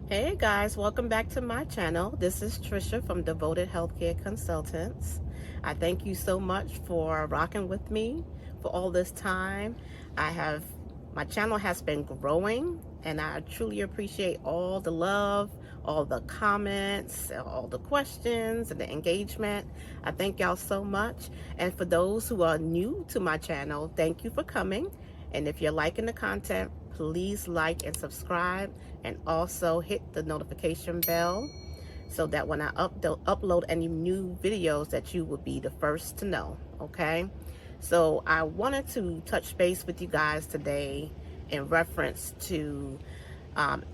Hey guys, welcome back to my channel. This is Tricia from Devoted Healthcare Consultants. I thank you so much for rocking with me for all this time. My channel has been growing and I truly appreciate all the love, all the comments, all the questions and the engagement. I thank y'all so much. And for those who are new to my channel, thank you for coming. And if you're liking the content, please like and subscribe, and also hit the notification bell so that when I upload any new videos that you will be the first to know. Okay, so I wanted to touch base with you guys today in reference to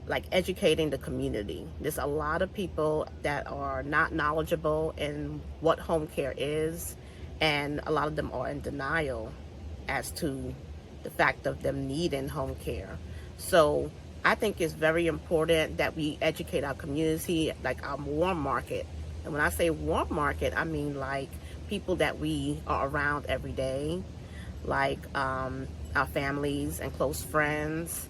like educating the community. There's a lot of people that are not knowledgeable in what home care is, and a lot of them are in denial as to the fact of them needing home care. So I think it's very important that we educate our community, like our warm market. And when I say warm market, I mean like people that we are around every day, like our families and close friends,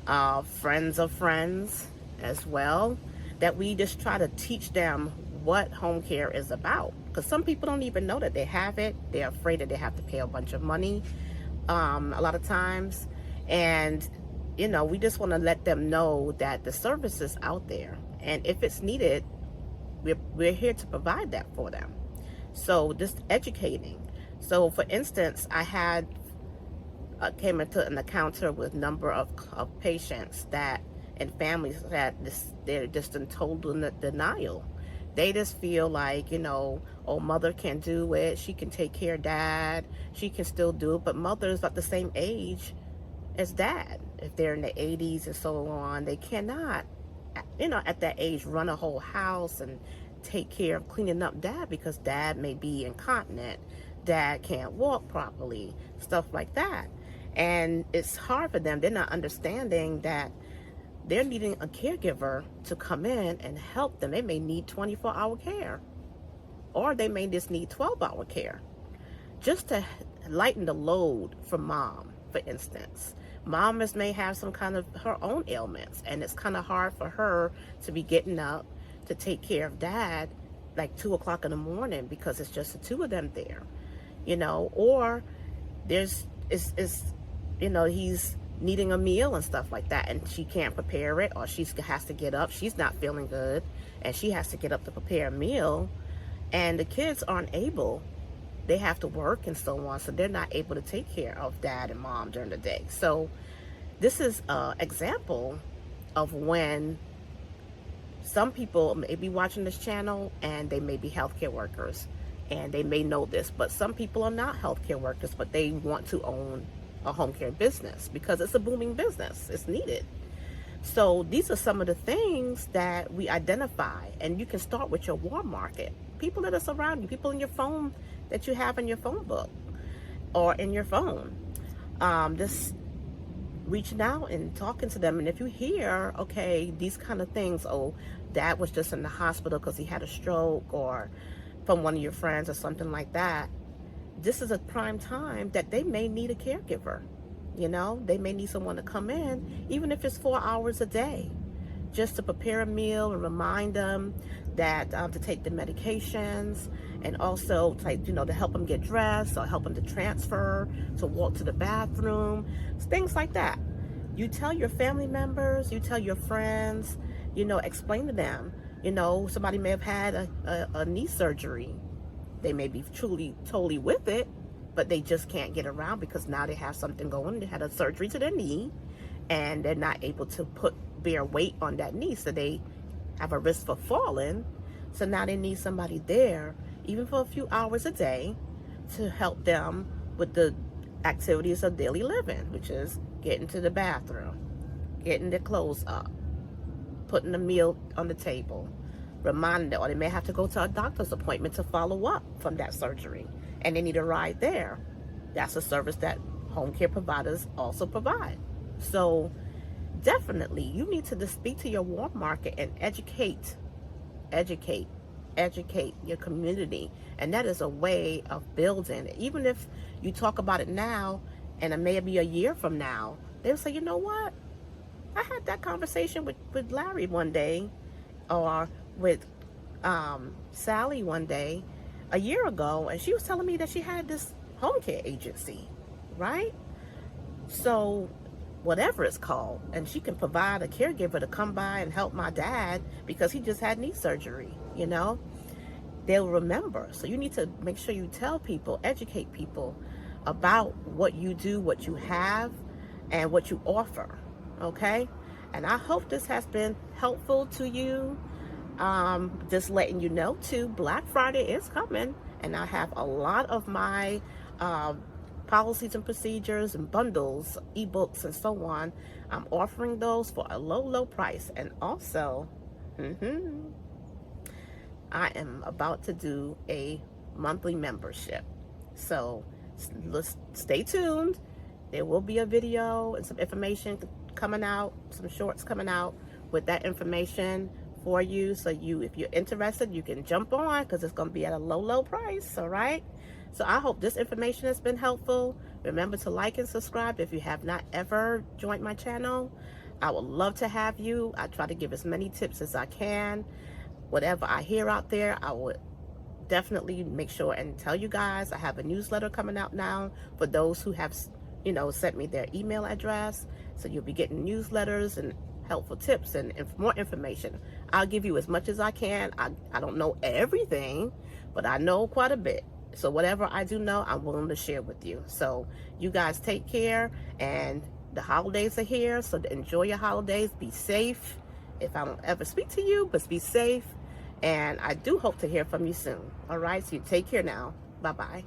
friends of friends as well, that we just try to teach them what home care is about. Because some people don't even know that they have it. They're afraid that they have to pay a bunch of money a lot of times. And, you know, we just want to let them know that the service is out there. And if it's needed, we're here to provide that for them. So just educating. So for instance, came into an encounter with a number of patients that and families that they're just in total denial. They just feel like, you know, oh, mother can do it. She can take care of dad. She can still do it. But mother's about the same age as dad. If they're in the 80s and so on, they cannot, you know, at that age, run a whole house and take care of cleaning up dad because dad may be incontinent. Dad can't walk properly, stuff like that. And it's hard for them. They're not understanding that they're needing a caregiver to come in and help them. They may need 24-hour care, or they may just need 12-hour care, just to lighten the load for mom, for instance. Mom may have some kind of her own ailments, and it's kind of hard for her to be getting up to take care of dad like 2 o'clock in the morning because it's just the two of them there, you know. Or you know, he's needing a meal and stuff like that, and she can't prepare it, or she has to get up. She's not feeling good, and she has to get up to prepare a meal, and the kids aren't able. They have to work and so on, so they're not able to take care of dad and mom during the day. So this is an example of when some people may be watching this channel and they may be healthcare workers, and they may know this, but some people are not healthcare workers, but they want to own a home care business because it's a booming business. It's needed. So these are some of the things that we identify, and you can start with your warm market. People that are surrounding you, people in your phone that you have in your phone book or in your phone. Just reaching out and talking to them. And if you hear, okay, these kind of things, oh, dad was just in the hospital because he had a stroke, or from one of your friends or something like that, this is a prime time that they may need a caregiver. You know, they may need someone to come in, even if it's 4 hours a day, just to prepare a meal and remind them that to take the medications, and also to help them get dressed or help them to transfer, to walk to the bathroom, things like that. You tell your family members, you tell your friends, explain to them. Somebody may have had a knee surgery. They may be totally with it, but they just can't get around because now they have something going. They had a surgery to their knee, and they're not able to bear weight on that knee, so they have a risk for falling. So now they need somebody there, even for a few hours a day, to help them with the activities of daily living, which is getting to the bathroom, getting their clothes up, putting a meal on the table, reminding them, or they may have to go to a doctor's appointment to follow up from that surgery, and they need a ride there. That's a service that home care providers also provide. So definitely you need to just speak to your warm market and educate your community. And that is a way of building. Even if you talk about it now, and it may be a year from now, they'll say, you know what? I had that conversation with Larry one day, or with Sally one day a year ago, and she was telling me that she had this home care agency, right? So whatever it's called, and she can provide a caregiver to come by and help my dad because he just had knee surgery, you know. They'll remember. So you need to make sure you tell people, educate people about what you do, what you have, and what you offer. Okay? And I hope this has been helpful to you. Just letting you know too, Black Friday is coming, and I have a lot of my policies and procedures and bundles, ebooks and so on. I'm offering those for a low price. And also, I am about to do a monthly membership. So let's stay tuned. There will be a video and some information coming out, some shorts coming out with that information for you. So if you're interested, you can jump on, because it's going to be at a low price. All right. So I hope this information has been helpful. Remember to like and subscribe if you have not ever joined my channel. I would love to have you. I try to give as many tips as I can. Whatever I hear out there, I would definitely make sure and tell you guys. I have a newsletter coming out now for those who have, sent me their email address. So you'll be getting newsletters and helpful tips and more information. I'll give you as much as I can. I don't know everything, but I know quite a bit. So whatever I do know, I'm willing to share with you. So you guys take care, and the holidays are here. So enjoy your holidays. Be safe. If I don't ever speak to you, but be safe. And I do hope to hear from you soon. All right. So you take care now. Bye-bye.